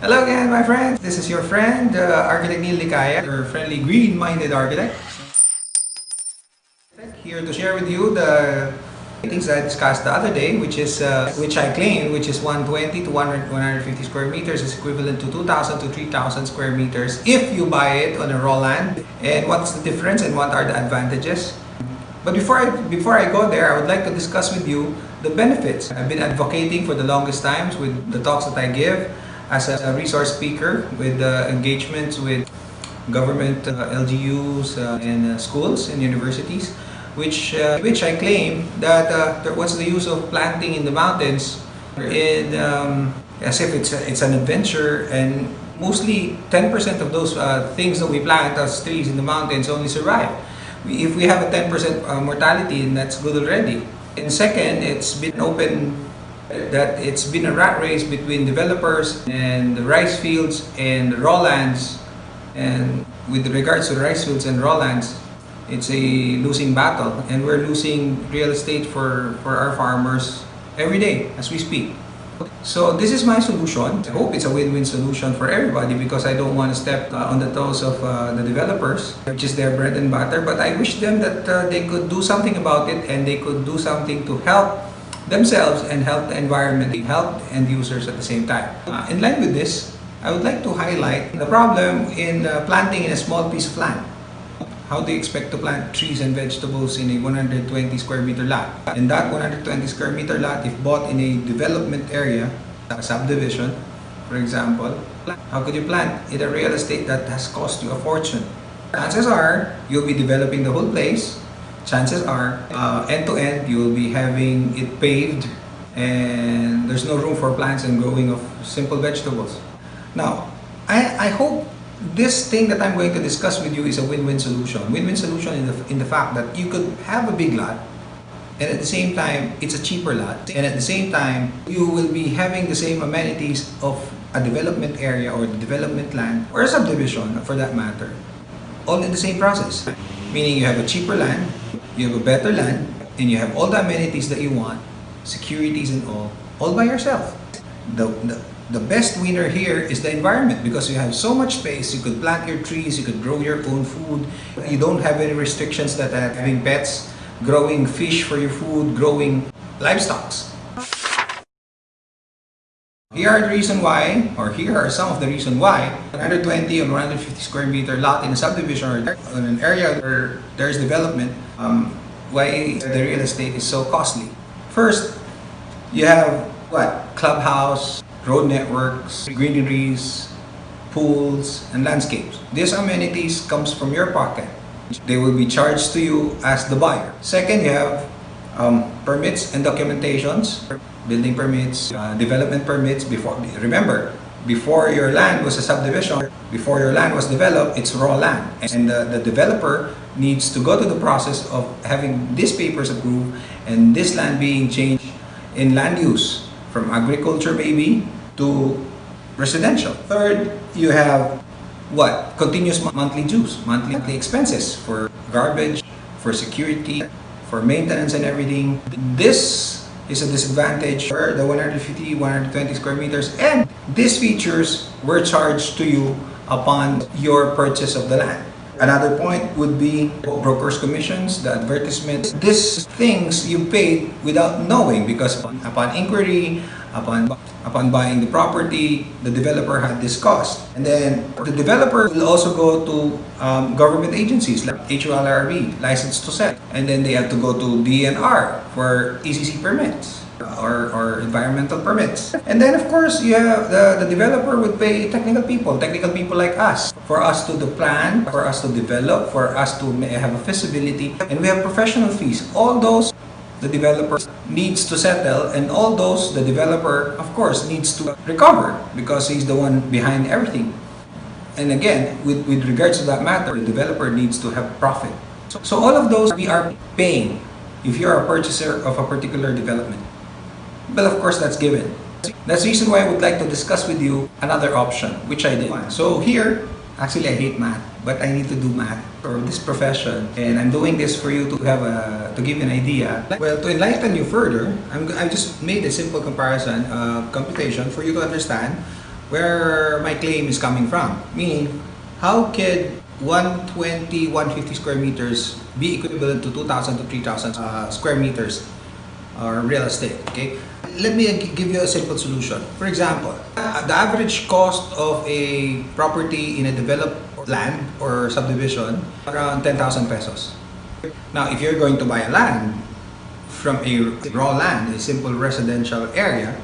Hello again, my friends. This is your friend, Architect Neil Likaya, your friendly green-minded architect. Here to share with you the things I discussed the other day, which I claimed, which is 120 to 150 square meters is equivalent to 2,000 to 3,000 square meters if you buy it on a raw land. And what's the difference and what are the advantages? But before I go there, I would like to discuss with you the benefits. I've been advocating for the longest times with the talks that I give as a resource speaker with engagements with government LGUs and schools and universities, which I claim that what's the use of planting in the mountains as if it's an adventure, and mostly 10% of those things that we plant as trees in the mountains only survive. If we have a 10% mortality, then that's good already. And second, it's been a rat race between developers and the rice fields and the raw lands. And with regards to the rice fields and raw lands, it's a losing battle, and we're losing real estate for our farmers every day as we speak. So this is my solution. I hope it's a win-win solution for everybody, because I don't want to step on the toes of the developers, which is their bread and butter. But I wish them that they could do something about it, and they could do something to help themselves and help the environment, help end users at the same time. In line with this, I would like to highlight the problem in planting in a small piece of land. How do you expect to plant trees and vegetables in a 120 square meter lot? And that 120 square meter lot, if bought in a development area, a subdivision, for example, how could you plant in a real estate that has cost you a fortune? Chances are, you'll be developing the whole place. Chances are, end to end, you'll be having it paved, and there's no room for plants and growing of simple vegetables. Now, I hope this thing that I'm going to discuss with you is a win-win solution. Win-win solution in the fact that you could have a big lot, and at the same time, it's a cheaper lot. And at the same time, you will be having the same amenities of a development area or the development land, or a subdivision for that matter, all in the same process. Meaning you have a cheaper land, you have a better land, and you have all the amenities that you want, securities and all by yourself. The best winner here is the environment, because you have so much space. You could plant your trees, you could grow your own food. You don't have any restrictions that having pets, growing fish for your food, growing livestock. Here are the reason why, or here are some of the reasons why 120 or 150 square meter lot in a subdivision or in an area where there is development, why the real estate is so costly. First, you have clubhouse, road networks, greeneries, pools, and landscapes. These amenities comes from your pocket. They will be charged to you as the buyer. Second, you have permits and documentations, building permits, development permits. Remember, before your land was a subdivision, before your land was developed, it's raw land. And the developer needs to go to the process of having these papers approved and this land being changed in land use, from agriculture maybe to residential. Third, you have continuous monthly dues, monthly expenses for garbage, for security, for maintenance and everything. This is a disadvantage for the 150, 120 square meters, and these features were charged to you upon your purchase of the land. Another point would be brokers' commissions, the advertisements. These things you paid without knowing, because upon inquiry, upon buying the property, the developer had this cost. And then the developer will also go to government agencies like HULRB, license to sell. And then they have to go to DNR for ECC permits or environmental permits. And then of course, you have the developer would pay technical people like us, for us to plan, for us to develop, for us to have a feasibility, and we have professional fees. All those the developer needs to settle, and all those the developer of course needs to recover, because he's the one behind everything. And again, with regards to that matter, the developer needs to have profit. So all of those we are paying if you're a purchaser of a particular development. Well, of course, that's given. That's the reason why I would like to discuss with you another option, which I did. So here, actually I hate math, but I need to do math for this profession, and I'm doing this for you to give you an idea. Well, to enlighten you further, I just made a simple comparison computation for you to understand where my claim is coming from. Meaning, how could 120, 150 square meters be equivalent to 2,000 to 3,000 square meters or real estate? Okay, let me give you a simple solution. For example, the average cost of a property in a developed land or subdivision around 10,000 pesos. Now, if you're going to buy a land from a raw land, a simple residential area,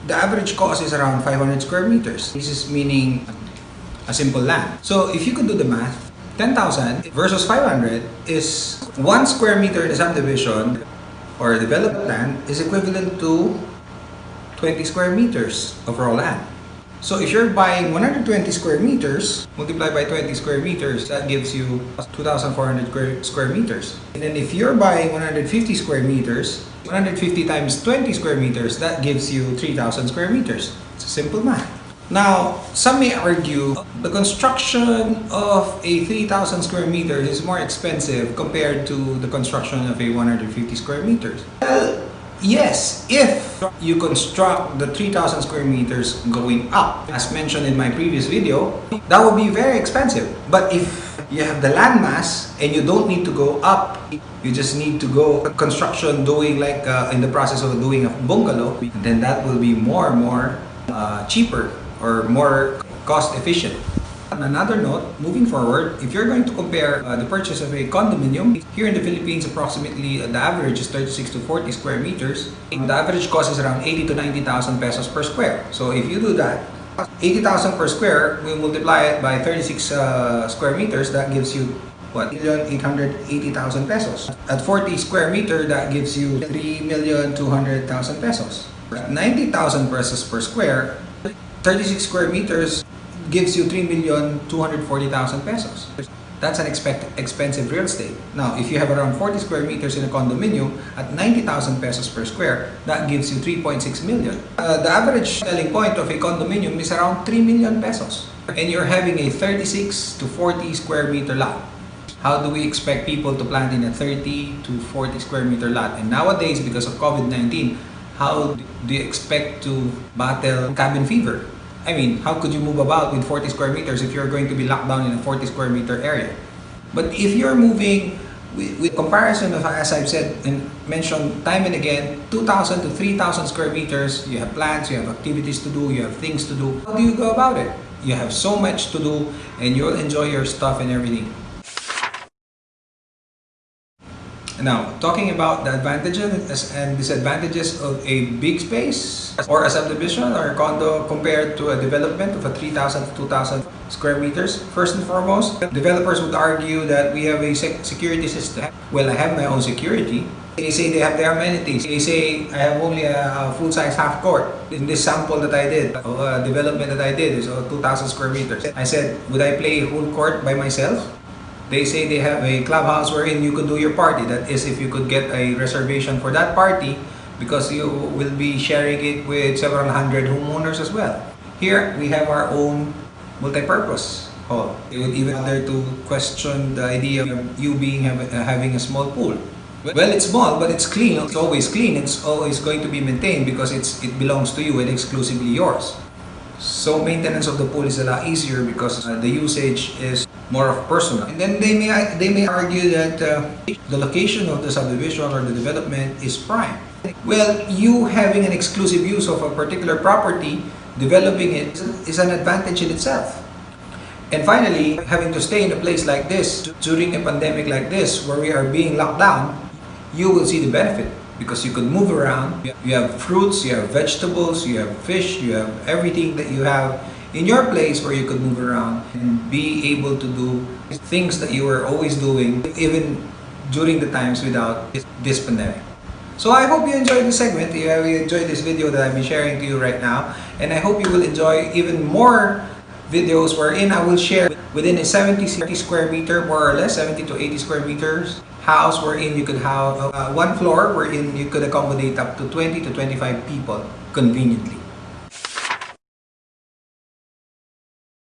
the average cost is around 500 square meters. This is meaning a simple land. So if you could do the math, 10,000 versus 500 is 1 square meter in a subdivision or a developed land is equivalent to 20 square meters of raw land. So if you're buying 120 square meters, multiplied by 20 square meters, that gives you 2,400 square meters. And then if you're buying 150 square meters, 150 times 20 square meters, that gives you 3,000 square meters. It's a simple math. Now, some may argue the construction of a 3,000 square meters is more expensive compared to the construction of a 150 square meters. Well, yes, if you construct the 3,000 square meters going up, as mentioned in my previous video, that would be very expensive. But if you have the land mass and you don't need to go up, you just need to go construction doing like in the process of doing a bungalow, then that will be more cheaper or more cost efficient. On another note, moving forward, if you're going to compare the purchase of a condominium, here in the Philippines, approximately the average is 36 to 40 square meters. The average cost is around 80 to 90,000 pesos per square. So if you do that, 80,000 per square, we multiply it by 36 square meters, that gives you what? 1,880,000 pesos. At 40 square meter, that gives you 3,200,000 pesos. At 90,000 pesos per square, 36 square meters gives you 3,240,000 pesos. That's an expensive real estate. Now, if you have around 40 square meters in a condominium at 90,000 pesos per square, that gives you 3.6 million. The average selling point of a condominium is around 3 million pesos. And you're having a 36 to 40 square meter lot. How do we expect people to plant in a 30 to 40 square meter lot? And nowadays, because of COVID-19, how do you expect to battle cabin fever? I mean, how could you move about with 40 square meters if you're going to be locked down in a 40 square meter area? But if you're moving with comparison of, as I've said and mentioned time and again, 2,000 to 3,000 square meters, you have plans, you have activities to do, you have things to do. How do you go about it? You have so much to do and you'll enjoy your stuff and everything. Now, talking about the advantages and disadvantages of a big space or a subdivision or a condo compared to a development of a 3,000 to 2,000 square meters. First and foremost, developers would argue that we have a security system. Well, I have my own security. They say they have their amenities. They say I have only a full-size half court. In this sample that I did, development that I did is 2,000 square meters. I said, would I play whole court by myself? They say they have a clubhouse wherein you could do your party. That is, if you could get a reservation for that party, because you will be sharing it with several hundred homeowners as well. Here, we have our own multi-purpose hall. They would even dare to question the idea of you having a small pool. Well, it's small, but it's clean. It's always clean. It's always going to be maintained because it belongs to you and exclusively yours. So maintenance of the pool is a lot easier because the usage is more of personal. And then they may argue that the location of the subdivision or the development is prime. Well, you having an exclusive use of a particular property, developing it is an advantage in itself. And finally, having to stay in a place like this during a pandemic like this where we are being locked down, you will see the benefit. Because you could move around, you have fruits, you have vegetables, you have fish, you have everything that you have in your place where you could move around and be able to do things that you were always doing even during the times without this pandemic. So I hope you enjoyed this segment, you enjoyed this video that I've been sharing to you right now, and I hope you will enjoy even more videos wherein I will share within a 70 square meter, more or less 70 to 80 square meters house wherein you could have one floor wherein you could accommodate up to 20 to 25 people conveniently.